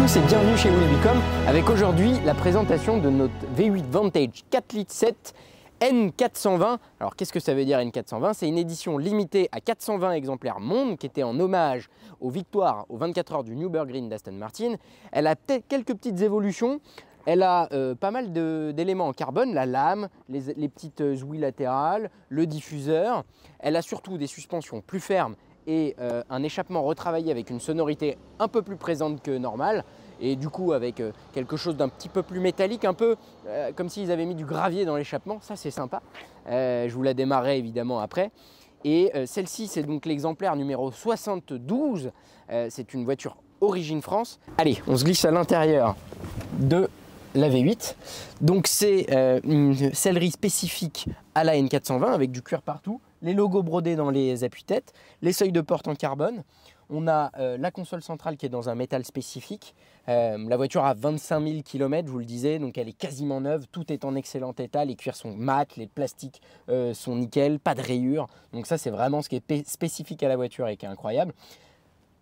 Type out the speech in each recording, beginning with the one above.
tous et bienvenue chez Willebecome avec aujourd'hui la présentation de notre V8 Vantage 4 litres 7 N420. Alors qu'est-ce que ça veut dire N420? C'est une édition limitée à 420 exemplaires monde qui était en hommage aux victoires aux 24 heures du Nürburgring d'Aston Martin. Elle a peut-être quelques petites évolutions. Elle a pas mal d'éléments en carbone, la lame, les petites ouïes latérales, le diffuseur. Elle a surtout des suspensions plus fermes et un échappement retravaillé avec une sonorité un peu plus présente que normale et du coup avec quelque chose d'un petit peu plus métallique, un peu comme s'ils avaient mis du gravier dans l'échappement. Ça c'est sympa. Je vous la démarrerai évidemment après. Et celle-ci c'est donc l'exemplaire numéro 72. C'est une voiture origine France. Allez, on se glisse à l'intérieur de la V8. Donc c'est une sellerie spécifique à la N420 avec du cuir partout, les logos brodés dans les appuis-têtes, les seuils de porte en carbone. On a la console centrale qui est dans un métal spécifique. La voiture a 25 000 km, je vous le disais, donc elle est quasiment neuve. Tout est en excellent état, les cuirs sont mat, les plastiques sont nickel, pas de rayures. Donc ça c'est vraiment ce qui est spécifique à la voiture et qui est incroyable.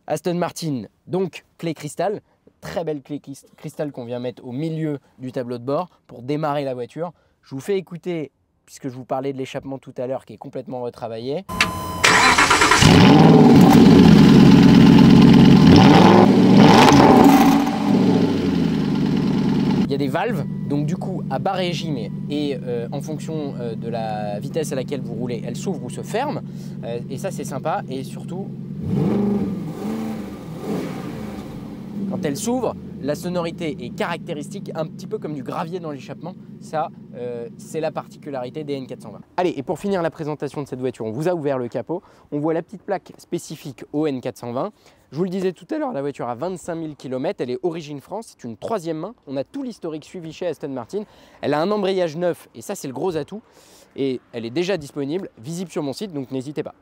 Aston Martin, donc clé cristal. Très belle clé cristal qu'on vient mettre au milieu du tableau de bord pour démarrer la voiture. Je vous fais écouter, puisque je vous parlais de l'échappement tout à l'heure qui est complètement retravaillé. Il y a des valves, donc du coup à bas régime et en fonction de la vitesse à laquelle vous roulez, elles s'ouvrent ou se ferment. Et ça c'est sympa et surtout, quand elle s'ouvre, la sonorité est caractéristique, un petit peu comme du gravier dans l'échappement. Ça, c'est la particularité des N420. Allez, et pour finir la présentation de cette voiture, on vous a ouvert le capot. On voit la petite plaque spécifique au N420. Je vous le disais tout à l'heure, la voiture a 25 000 km. Elle est origine France, c'est une troisième main. On a tout l'historique suivi chez Aston Martin. Elle a un embrayage neuf et ça, c'est le gros atout. Et elle est déjà disponible, visible sur mon site, donc n'hésitez pas.